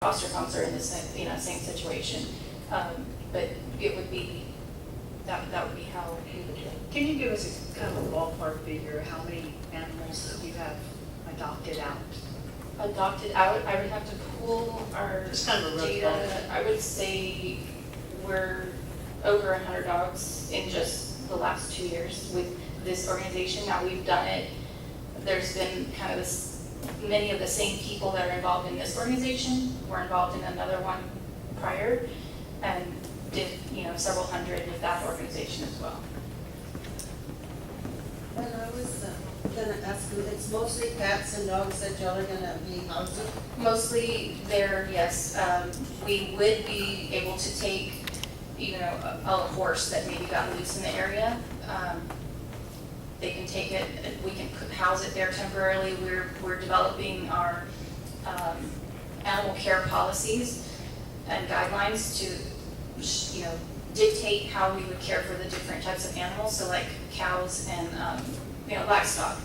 foster homes are in the same situation. But it would be, that would be how we would do it. Can you give us a kind of a ballpark figure, how many animals that you have adopted out? Adopted out, I would have to pull our Just kind of a rough data. ballpark. I would say we're over 100 dogs in just the last 2 years with this organization. Now we've done it, there's been kind of many of the same people that are involved in this organization were involved in another one prior and did, several hundred with that organization as well. Well, I was gonna ask you, it's mostly cats and dogs that y'all are gonna be housing? Mostly there, yes. We would be able to take, a horse that maybe got loose in the area. They can take it, we can house it there temporarily. We're developing our animal care policies and guidelines to, dictate how we would care for the different types of animals. So like cows and, livestock,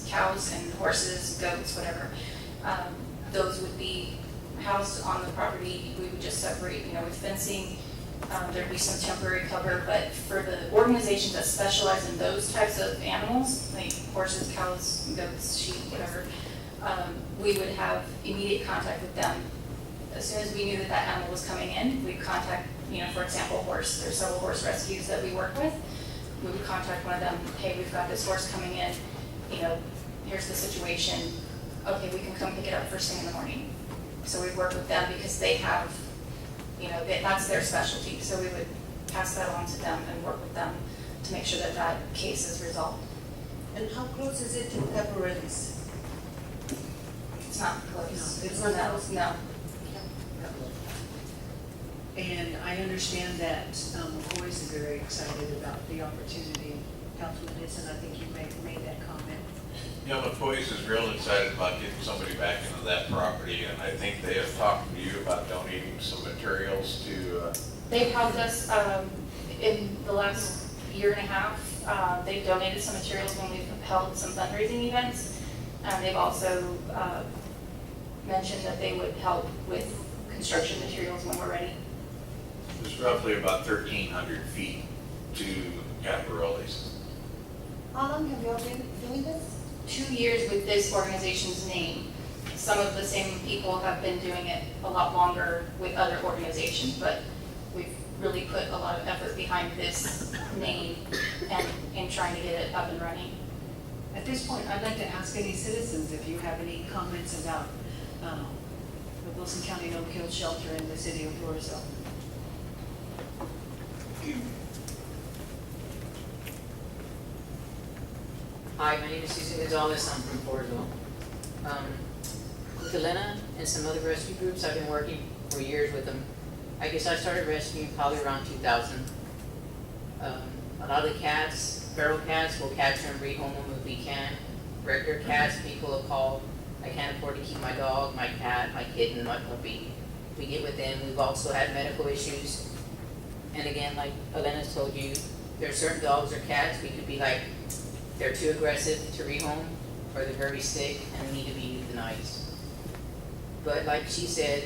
cows and horses, goats, whatever. Those would be housed on the property. We would just separate, with fencing. There'd be some temporary cover, but for the organizations that specialize in those types of animals, like horses, cows, goats, sheep, whatever, we would have immediate contact with them. As soon as we knew that that animal was coming in, we'd contact, for example, horse. There's several horse rescues that we work with. We would contact one of them, hey, we've got this horse coming in, here's the situation. Okay, we can come pick it up first thing in the morning. So we'd work with them because they have, that's their specialty. So we would pass that on to them and work with them to make sure that that case is resolved. And how close is it to Pepperilli's? It's not close. No, it's not close. No. And I understand that McCoy's is very excited about the opportunity. Councilman Nixon, I think you made that comment. Yeah, McCoy's is real excited about getting somebody back into that property, and I think they have talked to you about donating some materials to. They've helped us in the last year and a half. They've donated some materials when we've held some fundraising events. They've also mentioned that they would help with construction materials when we're ready. It's roughly about 1,300 feet to Caparelli's. How long have y'all been doing this? 2 years with this organization's name. Some of the same people have been doing it a lot longer with other organizations, but we've really put a lot of effort behind this name and in trying to get it up and running. At this point, I'd like to ask any citizens if you have any comments about the Wilson County No-Kill Shelter in the city of Floresville. Hi, my name is Susan Gonzalez. I'm from Floresville. With Elena and some other rescue groups, I've been working for years with them. I guess I started rescuing probably around 2000. A lot of the cats, feral cats, we'll catch them, rehome them if we can. Regular cats, people have called. I can't afford to keep my dog, my cat, my kitten, my puppy. We get with them. We've also had medical issues. And again, like Elena's told you, there are certain dogs or cats we could be like, they're too aggressive to rehome, or they're very sick and need to be euthanized. But like she said,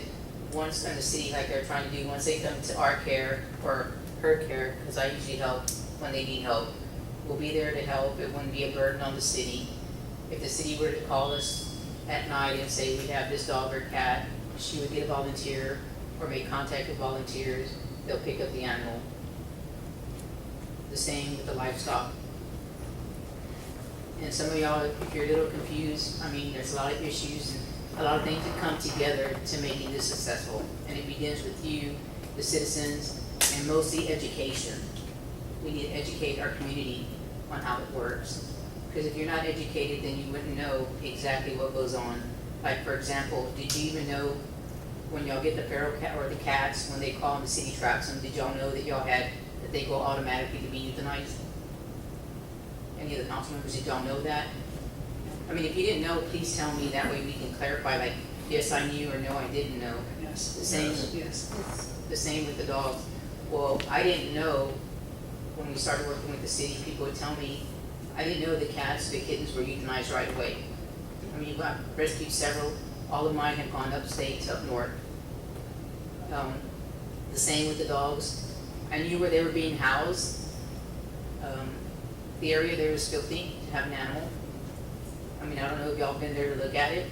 once in the city, like they're trying to do, once they come to our care or her care, because I usually help when they need help, we'll be there to help. It wouldn't be a burden on the city. If the city were to call us at night and say we have this dog or cat, she would get a volunteer or make contact with volunteers. They'll pick up the animal. The same with the livestock. And some of y'all, if you're a little confused, there's a lot of issues and a lot of things that come together to making this successful. And it begins with you, the citizens, and mostly education. We need to educate our community on how it works. Because if you're not educated, then you wouldn't know exactly what goes on. Like, for example, did you even know when y'all get the feral cat or the cats, when they call and the city traps them, did y'all know that that they go automatically to be euthanized? Any of the council members, did y'all know that? If you didn't know, please tell me. That way we can clarify, like, yes, I knew, or no, I didn't know. Yes. The same, Yes. the same with the dogs. Well, I didn't know when we started working with the city. People would tell me, I didn't know the cats, the kittens were euthanized right away. I've rescued several. All of mine have gone upstate to up north. The same with the dogs. I knew where they were being housed. The area there was filthy to have an animal. I mean, I don't know if y'all been there to look at it.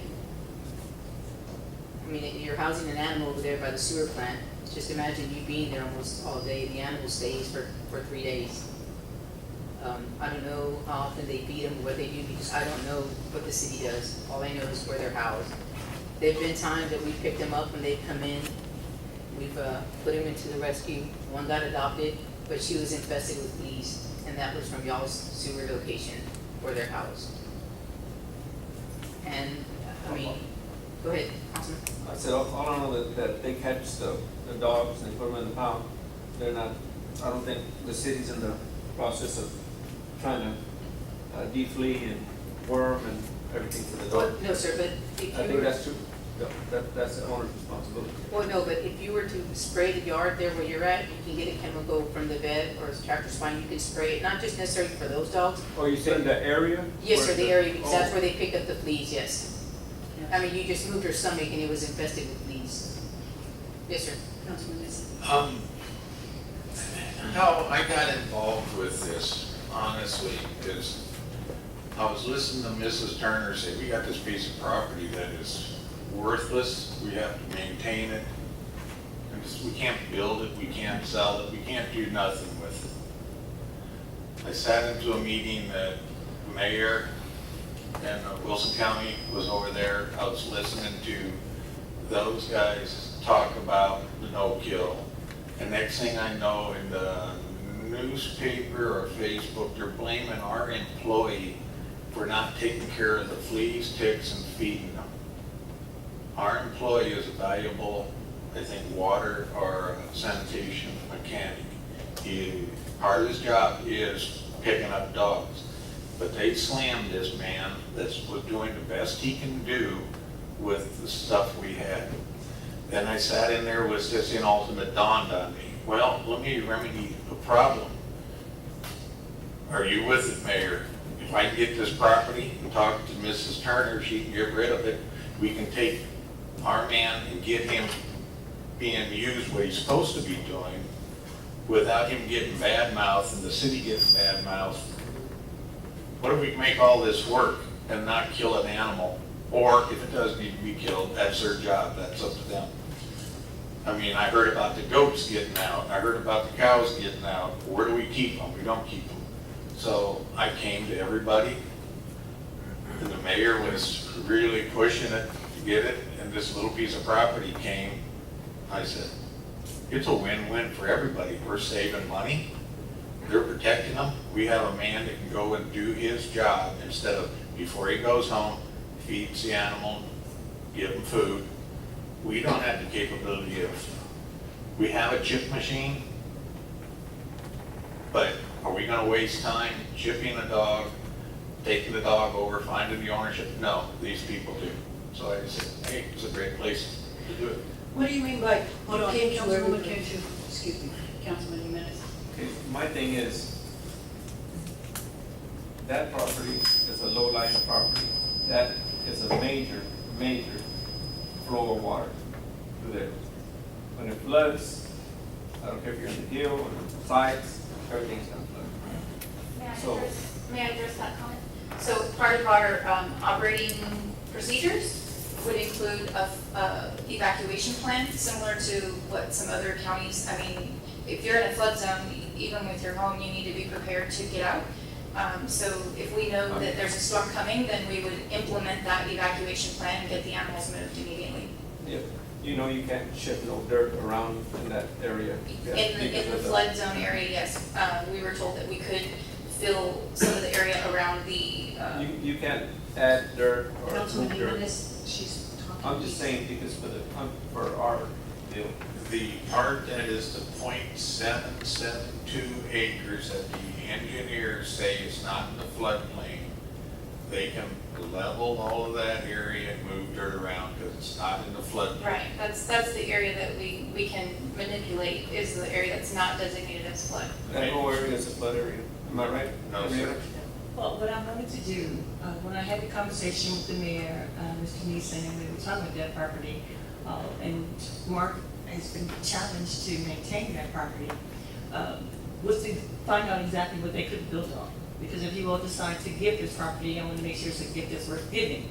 I mean, you're housing an animal over there by the sewer plant. Just imagine you being there almost all day. The animal stays for 3 days. I don't know how often they feed them, what they do, because I don't know what the city does. All I know is where they're housed. There've been times that we've picked them up when they've come in. We've put them into the rescue. One got adopted, but she was infested with fleas, and that was from y'all's sewer location where they're housed. And, I mean, go ahead, Councilman. I said, all I know that they catch the dogs and they put them in the pound. They're not, I don't think the city's in the process of trying to deflea and worm and everything for the dog. No, sir, but if I you think were, that's true. That's the owner's responsibility. well, no, but if you were to spray the yard there where you're at, you can get a chemical from the vet or tractor spine, you can spray it, not just necessarily for those dogs. Oh, you saying the area? Yes, sir, where the area, because that's oh, where they picked up the fleas, yes. I mean, you just moved her stomach and it was infested with fleas. Yes, sir. Councilman Nissi. How I got involved with this, honestly, is I was listening to Mrs. Turner say, we got this piece of property that is worthless, we have to maintain it. And we can't build it, we can't sell it, we can't do nothing with it. I sat into a meeting that the mayor and Wilson County was over there. I was listening to those guys talk about the no-kill. And next thing I know, in the newspaper or Facebook, they're blaming our employee for not taking care of the fleas, ticks, and feeding them. Our employee is a valuable, I think, water or sanitation mechanic. Part of his job is picking up dogs. But they slammed this man that was doing the best he can do with the stuff we had. Then I sat in there with this, and ultimate dawned on me. Well, let me remedy the problem. Are you with it, Mayor? If I can get this property and talk to Mrs. Turner, she can get rid of it. We can take our man and get him being used what he's supposed to be doing without him getting bad mouth and the city getting bad mouth. What if we can make all this work and not kill an animal? Or if it does need to be killed, that's their job, that's up to them. I mean, I heard about the goats getting out, I heard about the cows getting out. Where do we keep them? We don't keep them. So I came to everybody, and the mayor was really pushing it to get it, and this little piece of property came. I said, it's a win-win for everybody. We're saving money, they're protecting them. We have a man that can go and do his job instead of, before he goes home, feeds the animal, give him food. We don't have the capability of, we have a chip machine, but are we gonna waste time chipping a dog, taking the dog over, finding the ownership? No, these people do. So I said, hey, it's a great place to do it. What do you mean by Hold on, came to Councilwoman everybody? Cantu, excuse me, Councilman Jimenez. Okay, my thing is, that property is a low-lying property. That is a major, major flow of water through there. When it floods, I don't care if you're in the hill or the sides, everything's gonna flood. May I address that comment? So part of our operating procedures would include a evacuation plan, similar to what some other counties, I mean, if you're in a flood zone, even with your home, you need to be prepared to get out. So if we know that there's a storm coming, then we would implement that evacuation plan and get the animals moved immediately. Yep. You know you can't ship no dirt around in that area. In the flood zone area, yes, we were told that we could fill some of the area around the, You can't add dirt or Councilman move dirt. Jimenez, she's talking. I'm just saying because for our deal. The part that is the 0.772 acres that the engineers say is not in the floodplain, they can level all of that area and move dirt around because it's not in the floodplain. right, that's the area that we can manipulate, is the area that's not designated as flood. That whole area is a flood area. Am I right? No, sir. Well, what I wanted to do, when I had the conversation with the mayor, Mr. Neeson, and we were talking about that property, and Mark has been challenged to maintain that property, was to find out exactly what they could build on. Because if you all decide to give this property, I want to make sure it's a gift that's worth giving.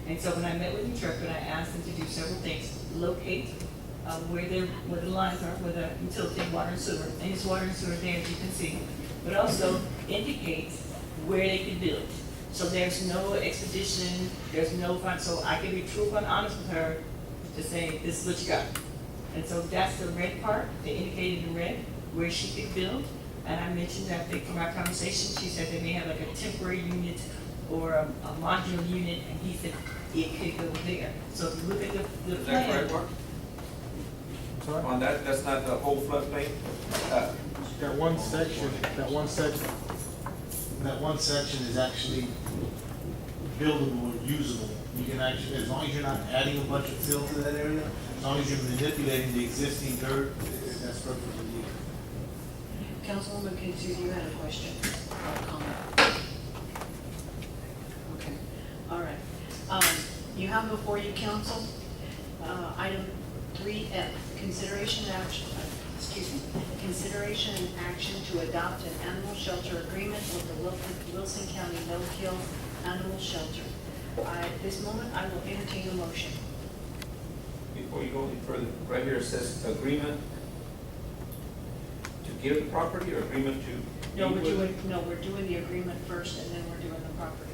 And so when I met with the interpreter, I asked him to do several things: locate where the lines are, where the utility, water and sewer, and it's water and sewer there, as you can see, but also indicate where they could build. So there's no expedition, there's no fun, so I can be truthful and honest with her to say, this is what you got. And so that's the red part, they indicated in red where she could build. And I mentioned that from our conversation, she said they may have like a temporary unit or a modular unit, and he said it could go there. So if you look at the Is that correct, plan. Mark? On that, that's not the whole floodplain? That one section is actually buildable or usable. You can actually, as long as you're not adding a bunch of fill to that area, as long as you're manipulating the existing dirt, that's perfectly legal. Councilwoman Kintu, you had a question or a comment? Okay, all right. You have before you, council, item 3F, consideration and action to adopt an animal shelter agreement with the Wilson County No-Kill Animal Shelter. At this moment, I will entertain a motion. Before you go any further, right here it says agreement to give the property or agreement to? No, we're doing the agreement first, and then we're doing the property.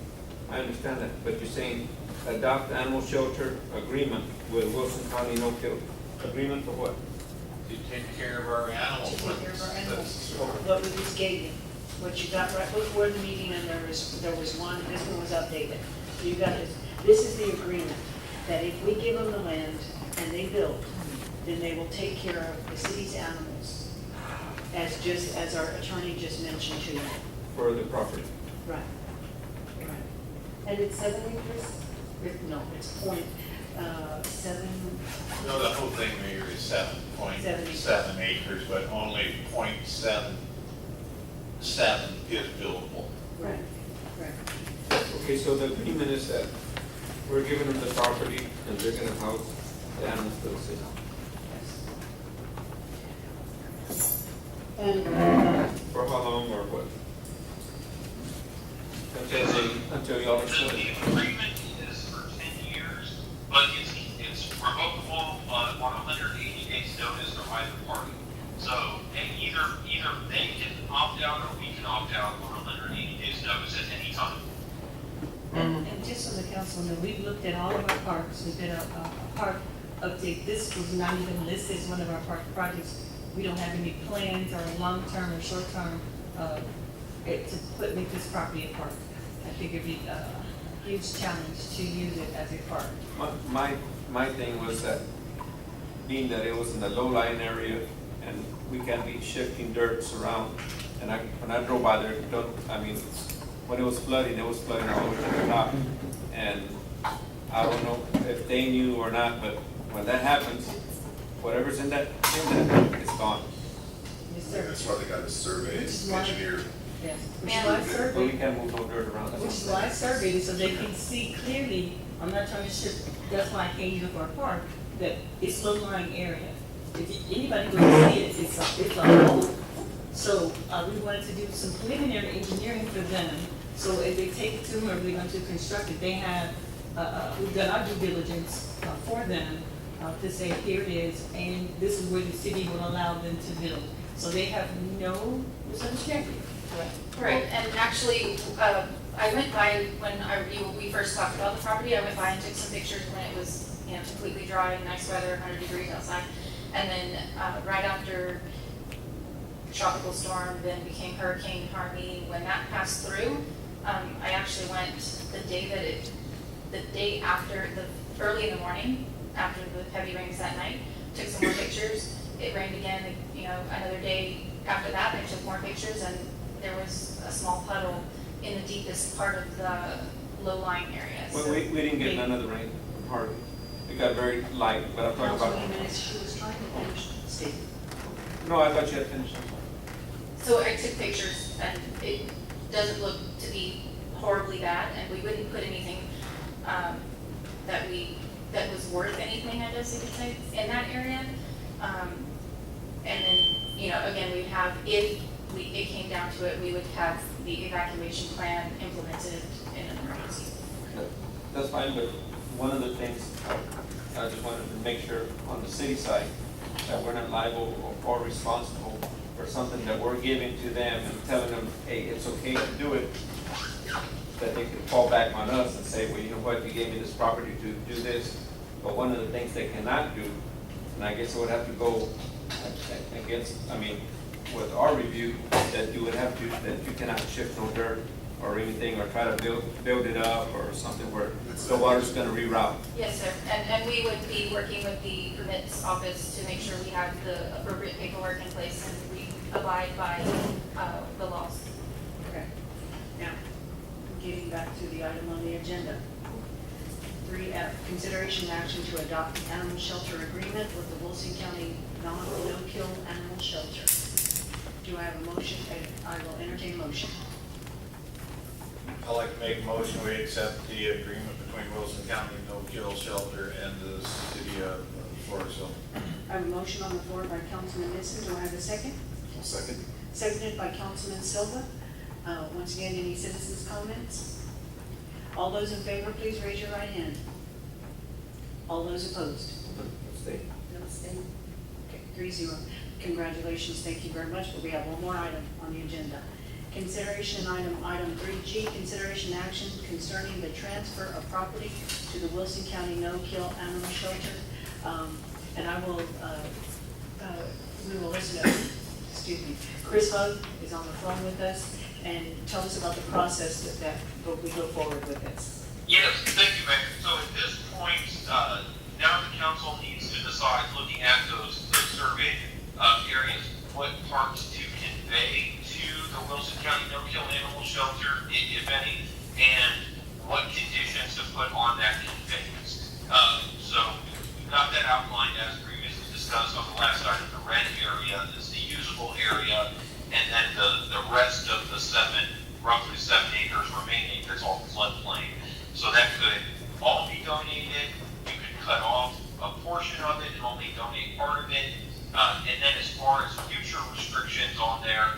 I understand that, but you're saying adopt animal shelter agreement with Wilson County No-Kill. Agreement for what? To take care of our animals. To take care of our animals. That's- What we just gave you, what you got right before the meeting, and there was one, this one was updated. So you got this is the agreement, that if we give them the land and they build, then they will take care of the city's animals, as our attorney just mentioned to you. For the property. Right. Right. And it's 7 acres? No, it's point, 7, No, the whole thing here is 7.7 acres, but only 0.77 is buildable. right, right. Okay, so the agreement is that we're giving them the property and they're gonna house the animals for the city. And For how long or what? Until y'all are The finished. agreement is for 10 years, but it's revocable on 180 days notice from either party. So, and either they can opt out or we can opt out on 180 days notice at any time. And just so the council know, we've looked at all of our parks, we did a park update. This was not even listed as one of our park projects. We don't have any plans or long-term or short-term to make this property a park. I think it'd be a huge challenge to use it as a park. My thing was that, being that it was in the low-lying area and we can't be shifting dirt around, and when I drove by there, when it was flooding all over the top. And I don't know if they knew or not, but when that happens, whatever's in that, it's gone. Yes, sir. That's why they got a survey Which is why- engineer. Yes. Which Ma'am? is why I But we surveyed, can't move no dirt around. which is why I surveyed it, so they can see clearly. I'm not trying to shift, that's why I came here for a park, that it's low-lying area. If anybody goes to see it, it's a hole. So, we wanted to do some preliminary engineering for them, so if they take it to them or they're going to construct it, they have, we've done our due diligence for them, to say, here it is, and this is where the city will allow them to build. So they have no misunderstanding. Right, and actually, I went by, we first talked about the property, I went by and took some pictures when it was, completely dry, nice weather, 100 degrees outside. And then, right after tropical storm, then became Hurricane Harvey, when that passed through, I actually went the day after, early in the morning, after the heavy rains that night, took some more pictures. It rained again, another day after that, I took more pictures, and there was a small puddle in the deepest part of the low-lying area. Well, So we didn't get none of the rain, hardly. It got very light, but I'm talking about, Councilwoman, she was trying to finish the statement. no, I thought you had finished. So I took pictures, and it doesn't look to be horribly bad, and we wouldn't put anything that was worth anything, I guess you could say, in that area. if it came down to it, we would have the evacuation plan implemented in an emergency. That's fine, but one of the things, I just wanted to make sure on the city side, that we're not liable or responsible for something that we're giving to them and telling them, hey, it's okay to do it, that they can fall back on us and say, well, you know what, you gave me this property to do this, but one of the things they cannot do, and I guess it would have to go against, I mean, with our review, that you would have to, that you cannot shift no dirt or anything, or try to build it up or something where the water's gonna reroute. Yes, sir, and we would be working with the permits office to make sure we have the appropriate paperwork in place and we abide by the laws. Okay. Now, getting back to the item on the agenda. 3F, consideration and action to adopt the animal shelter agreement with the Wilson County no-kill animal shelter. Do I have a motion? I will entertain a motion. I'd like to make a motion, we accept the agreement between Wilson County No-Kill Shelter and the city of Floresville. I have a motion on the floor by Councilman Nissen. Do I have a second? Second. Seconded by Councilman Silva. Once again, any citizens' comments? All those in favor, please raise your right hand. All those opposed? No stain. Okay, 3-0. Congratulations, thank you very much, but we have one more item on the agenda. Consideration item 3G, consideration action concerning the transfer of property to the Wilson County No-Kill Animal Shelter. And I will, we will listen to, excuse me, Chris Hug is on the phone with us, and tell us about the process that we go forward with this. Yes, thank you, Mayor. So at this point, now the council needs to decide, looking at those surveyed areas, what parts to convey to the Wilson County No-Kill Animal Shelter, if any, and what conditions to put on that conveyance. So we've got that outlined as previously discussed on the last item. The red area is the usable area, and then the rest of the roughly 7 acres remaining is all floodplain. So that could all be donated. You could cut off a portion of it and only donate part of it. And then as far as future restrictions on there,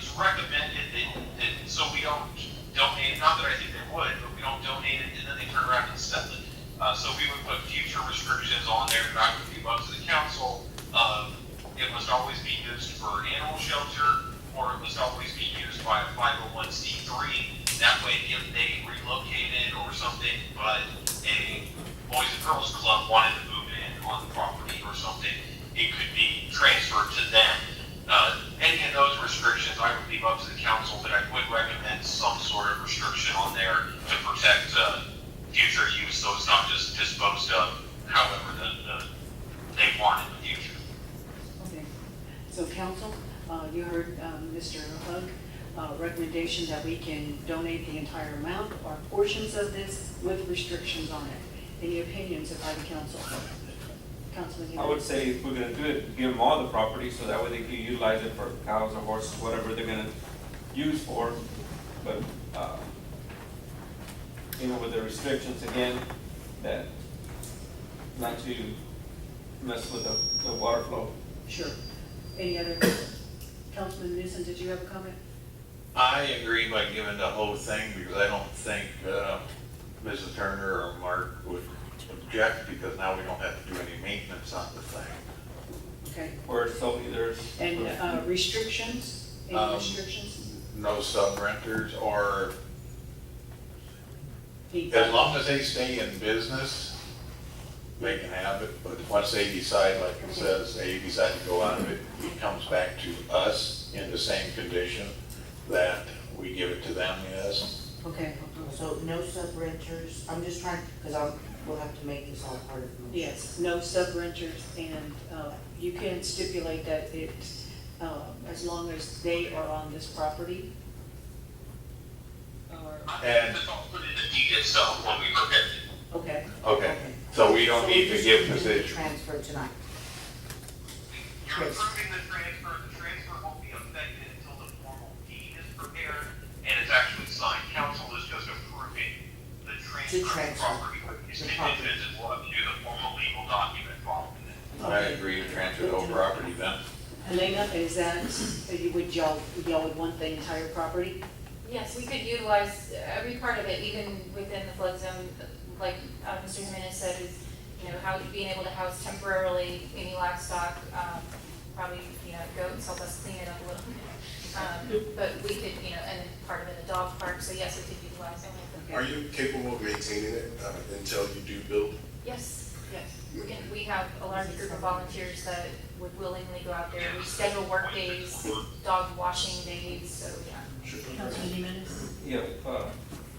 it's recommended that so we don't donate, not that I think they would, but we don't donate it and then they turn around and sell it. So we would put future restrictions on there that would be up to the council of it must always be used for animal shelter or it must always be used by a 501c3. That way if they relocated or something, but a Boys and Girls Club wanted to move in on the property or something, it could be transferred to them. Any of those restrictions I would leave up to the council, but I would recommend some sort of restriction on there to protect future use, so it's not just disposed of however they want in the future. Okay. So council, you heard Mr. Hug, recommendation that we can donate the entire amount or portions of this with restrictions on it. Any opinions by the council? Councilman, I would say if we're gonna do it, give them all the property, so that way they can utilize it for cows or horses, whatever they're gonna use for. But, with the restrictions again, that not to mess with the water flow. Sure. Any other, Councilman Nissen, did you have a comment? I agree by giving the whole thing, because I don't think Mrs. Turner or Mark would object, because now we don't have to do any maintenance on the thing. Okay. Where so there's. And restrictions? Any restrictions? No sub-renters, or He- as long as they stay in business, they can have it, but once they decide, like it says, they decide to go out of it, it comes back to us in the same condition that we give it to them, yes. Okay. So no sub-renters, I'm just trying, because we'll have to make this all part of the motion. Yes, no sub-renters, and you can stipulate that it, as long as they are on this property. Or, And, It's all put in the deed itself when we look at it. okay, okay, so we don't So need we're to just give gonna do the position. transfer tonight. You're Yes. approving the transfer won't be effective until the formal deed is prepared and it's actually signed. Council is just approving the transfer of the transfer. property, but it's The property. contingent and we'll have to do the formal legal document following it. I agree to transfer the whole property then. Helena, is that, would y'all would want the entire property? Yes, we could utilize every part of it, even within the flood zone, like Mr. Jimenez said, is, how being able to house temporarily any livestock, probably, goats help us clean it up a little bit. But we could, and then part of it, a dog park, so yes, we could utilize it. Are you capable of maintaining it until you do build? Yes, yes. We have a large group of volunteers that would willingly go out there. We schedule work days, dog washing days, so yeah. Councilman Jimenez? Yeah,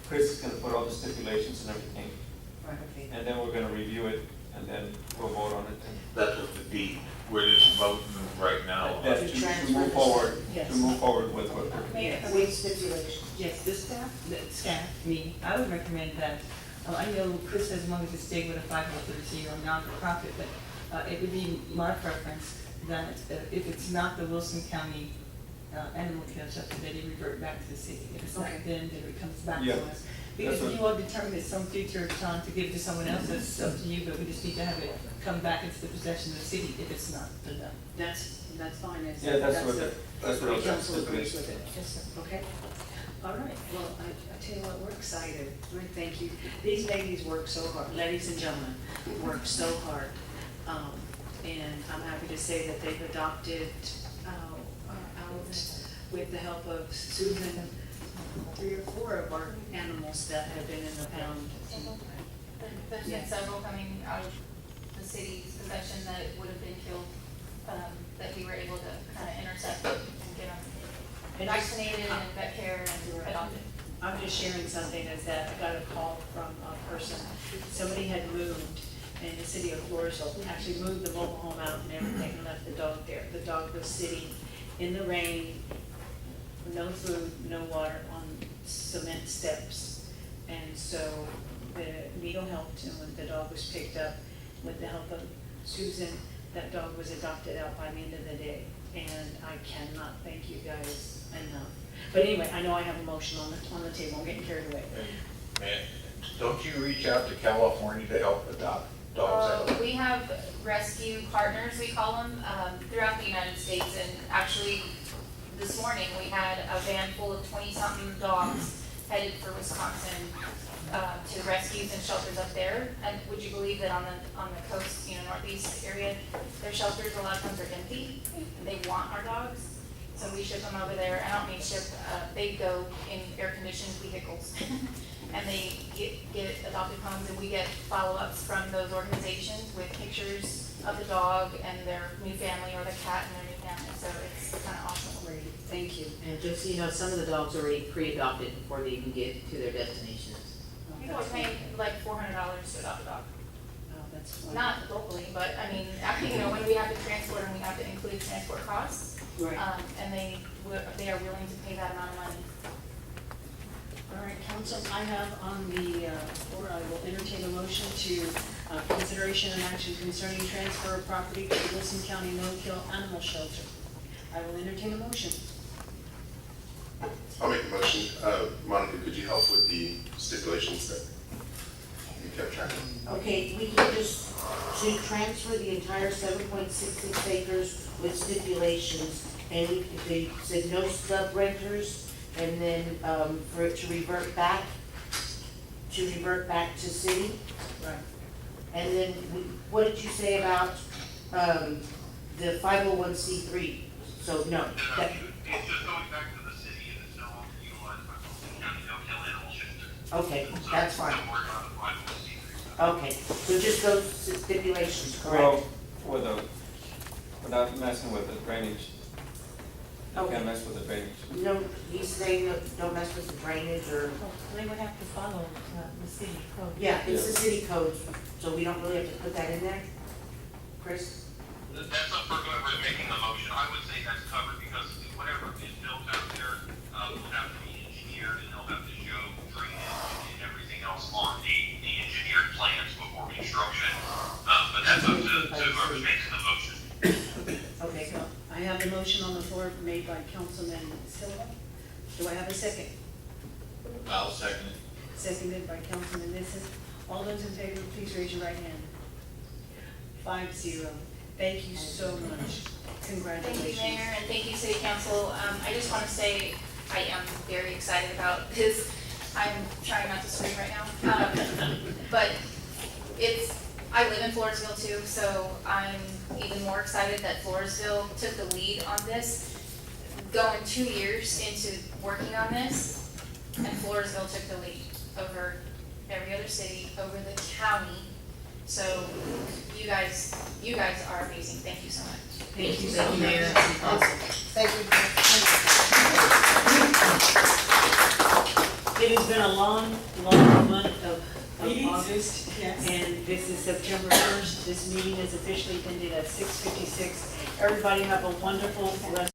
Chris is gonna put all the stipulations and everything, Right, okay. and then we're gonna review it, and then we'll vote on it. That's what the deed, we're just voting right now. That's To to transfer move this. forward, Yes. to move forward with what we're. Mayor, With stipulations. yes, the staff, me, I would recommend that, I know Chris says wanted to stay with a 501c or non-profit, but it would be my preference that if it's not the Wilson County animal care shelter, that it revert back to the city. If it's not Okay. then it comes back Yeah. to us. Because That's if you all determine at some future time to give it to someone else, that's up to you, but we just need to have it come back into the possession of the city if it's not done. That's fine. Yeah, that's what the I was council agrees stipulating. with it. Yes, sir. Okay, all right, well, I tell you what, we're excited, thank you. These ladies work so hard, ladies and gentlemen, work so hard. And I'm happy to say that they've adopted, out with the help of Susan, 3 or 4 of our animals that have been in the pound. There's been several coming out of the city's possession that would have been killed, that we were able to kind of intercept and get them vaccinated and vet care and adopted. I'm just sharing something is that I got a call from a person, somebody had moved in the city of Floresville, actually moved the mobile home out and everything and left the dog there. The dog was sitting in the rain, no food, no water, on cement steps. And so the Needle helped, and when the dog was picked up, with the help of Susan, that dog was adopted out by the end of the day. And I cannot thank you guys enough. But anyway, I know I have a motion on the table, I'm getting carried away. Man, don't you reach out to California to help adopt dogs out? We have rescue partners, we call them, throughout the United States, and actually, this morning, we had a van full of 20-something dogs headed for Wisconsin, to rescues and shelters up there. And would you believe that on the coast, northeast area, their shelters a lot of times are empty, and they want our dogs, so we ship them over there. I don't mean ship, they go in air-conditioned vehicles, and they get adopted homes, and we get follow-ups from those organizations with pictures of the dog and their new family, or the cat and their new family, so it's kind of awesome. Great, thank you. And just so you know, some of the dogs are already pre-adopted before they even get to their destinations. People are paying like $400 to adopt a dog. Oh, that's wonderful. Not locally, but I mean, when we have to transport and we have to include transport costs, Right. and they are willing to pay that amount of money. All right, council, I have on the floor, I will entertain a motion to consideration and action concerning transfer of property to the Wilson County No-Kill Animal Shelter. I will entertain a motion. I'll make a motion. Monica, could you help with the stipulations that you kept track of? Okay, we can just, to transfer the entire 7.66 acres with stipulations, and if they said no sub renters, and then, for it to revert back to city. Right. And then, what did you say about, the 501c3? So, no, that, It's just going back to the city and it's no longer utilized by Wilson County No-Kill Animal Shelter. okay, that's fine. So don't worry about the 501c3 stuff. Okay, so just those stipulations, Well, correct? without messing with the drainage. You Okay. can't mess with the drainage. No, he's saying no, don't mess with the drainage or, They would have to follow the city code. yeah, it's the city code, so we don't really have to put that in there? Chris? That's up for whoever's making the motion. I would say that's covered because whatever is built out there, will have to be engineered and they'll have to show drainage and everything else on the engineered plans before construction. But that's up to whoever's making the motion. Okay, So I have the motion on the floor made by Councilman Silva. Do I have a second? I'll second it. Seconded by Councilman Nissen. All those in favor, please raise your right hand. 5-0. Thank you so much. Congratulations. Thank you, Mayor, and thank you, City Council. I just want to say I am very excited about this. I'm trying not to scream right now. But I live in Floresville too, so I'm even more excited that Floresville took the lead on this. Going 2 years into working on this, and Floresville took the lead over every other city, over the county. So you guys are amazing. Thank you so much. Thank you so much. Mayor. Thank you. It has been a long month of August, Yes. and this is September 1st. This meeting is officially ended at 6:56. Everybody have a wonderful rest.